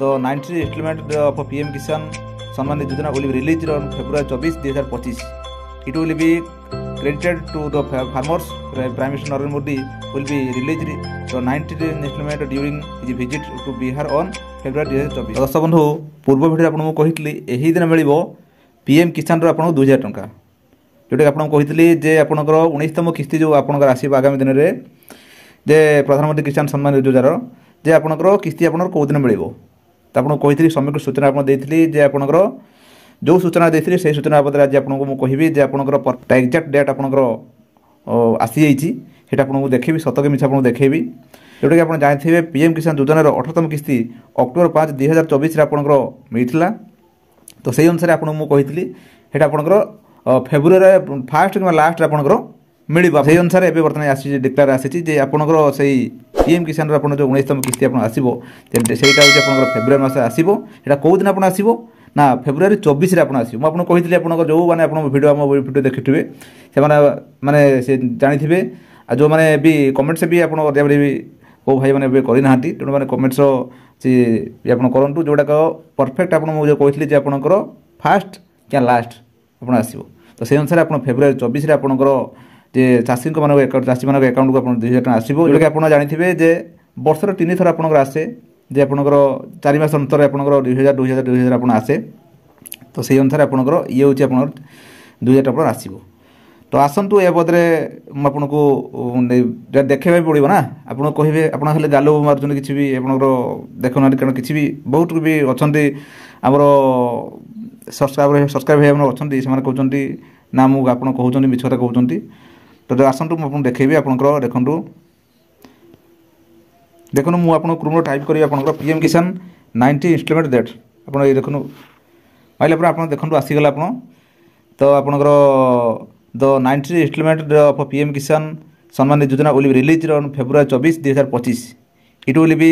The 90th installment of PM Kisan Samman Yojana will be released on February 24, 2025. It will be credited to the farmers. Prime Minister Narendra Modi will be released the 90th installment during his visit to Bihar on February 2024. दर्शक बंधु पूर्व video आपको कही यही दिन मिल PM किसान आपको 2000 टंका जोटा आपको कही जे आपंकर 19तम किस्ती जो आपंकर आसो आगामी दिन में जे प्रधानमंत्री किसान सम्मान योजनार जे आपंकर किस्ती आप कौ दिन मिल तो आपको कही समग्र सूचना आपड़ी जे आपंकर जो सूचना देती से सूचना बाबद आज आपको मुझे कहबी जे आपंकर एक्जाक्ट डेट आपंकर आसी जाइए आपको देखेबी सत कि मिछ आपको देखेबी जोटा कि आप जानते PM किसान योजनार 18तम किस्ती अक्टोबर 5, 2024 आपंकर मिलता तो से अनुसार आपको मुझे कही आपंकर फेब्रुआरी फास्ट कि लास्ट आपंकर मिल से अनुसार एवं बर्तमान आसी डिक्लेयर आसी आपंकर से PM किसान आप जो 19तम किस्ती आप आसो ସେଇଟା हूँ आप फेब्रुआरी मास आसो यहाँ कौ दिन आप आसो ना फेब्रुआरी 24 आप मुझे कही आप जो मैंने आप भिडियो आम भिडियो देखिथे से माने से जानी जो मैंने भी कमेंट्स भी आप को भाई मैंने करना तेणु मैंने कमेंट्स से आप करूँ जोटाक परफेक्ट आप मुझे कही आपंकर फास्ट क्या लास्ट आप आसो तो से अनुसार आप फेब्रुआरी 24 आपंकर जे चाषी चाषी मान अकाउंट को आप 2000 टका आसो जोटा कि आप जानते जे वर्षर 3 थर आपंकर आसे जे आपंकर 4 मास अंतर आपंकर 2000 2000 2000 आप आसे तो से अनुसार आपंकर ये हूँ आप 2000 टका आसो तो आसतु ए बदले आपको देखा पड़ो ना आपको कहे आप खाली जाल मार्च कि भी आपंकर देखना कारण कि भी बहुत भी अच्छा आमर सब्सक्राइब अच्छा से कहते ना मुझे आप कहते मिछ कथा कहते तो आसतु मुझे देखेबी आपंकर देखूँ देखो मुझे आपको क्रोम टाइप करी आपंकर PM किसान 90 इंस्टॉलमेंट डेट आप देखो माइल आप देखो आसीगला आप तो आपंकर the 90th instalment of PM किसान Samman Yojana will be released on February 24, 2025. It will be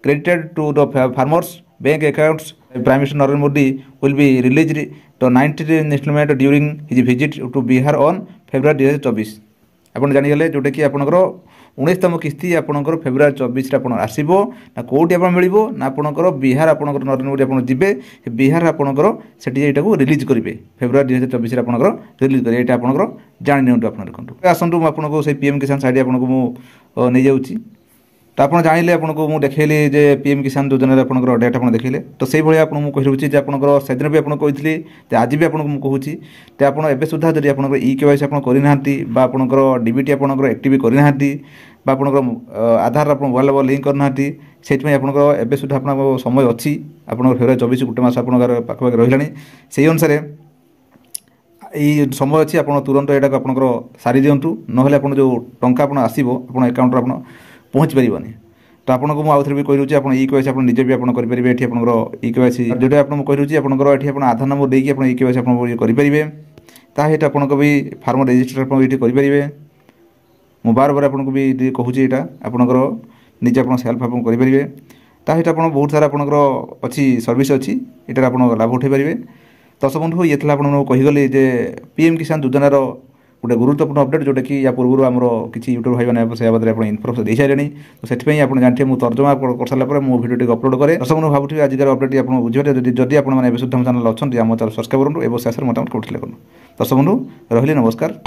credited to the farmers' bank accounts. Prime Minister Narendra Modi will be released the 90th installment during his visit to Bihar on February 2024. आप जानीगले जोटा कि आपंकर 19तम किस्ती आपंकर February 24 आप आसो ना कौटी आप मिल ना आपंकर बिहार आपंकर नरेंद्र मोदी आप जी बिहार आपंकर से रिलीज करेंगे फेब्रुआरी 2024 आपंकर रिलीज करेंगे यहाँ आपंकर जाणी निंटू आप देखो आसतु आपको से PM किसान साइड आपको मुझे नहीं जाऊँगी तो आप जानिले आपको मुझे देखली जे PM किसान योजना आपंकर डेट आप देखले तो से भाई आपको मुझे कही आपंकर से दिन भी आपको कही आज भी आपको मुझे कहूँ तो आप सुधा जब आपंकर EKYC आप करना आपंकर DBT आपंकर एक्टिव करना आपंकर आधार आप मोबाइल नंबर लिंक करना से आपंकर एवं सुधा आप समय अच्छी आपंकर फेब्रुआरी 24 गोटे मास आपंकर पाखपाखि रही से अनुसार यही समय अच्छी आप तुरंत यहाँ आपंकर सारी दिंतु ना आप जो टंका आप आसो आप अकाउंट आप पहुँच पारनी तो आपको मुझे आउ थे भी कही आप EKYC आप निजे भी करेंगे ये आपंकर EKYC जोटा आपको कही आपंकर ये आधार नंबर देकी आप EKYC आप करेंगे ताकि आपको भी फार्मर रेजिस्टर आप ये करेंगे मु बार बार आपको भी कहूँ यहाँ आपंकर निजे आप सेल्फ आप करेंगे ताकि आप बहुत सारा आपंकर अच्छी सर्विस अच्छी यहाँ आप लाभ उठे पारे दर्शक बंधु ये आपको कहीगली जे PM किसान योजनार गोटे गुरुत्वपूर्ण अपडेट जोटा कि या पूर्व आमर किसी यूट्यूब भाई मैंने से बारे में इनफर्मेशन दे सारे तो से आप जानते मुझे तर्जमा कर सारा मो भिडियो अपलोड करे दर्शक बंधु भावुँ आजिकार अपडेट आप बुझे जदि आप सुधा चैनल अच्छा आम चैनल सब्सक्राइब करूँ और शेष मतामत करुले दर्शक बंधु रही नमस्कार।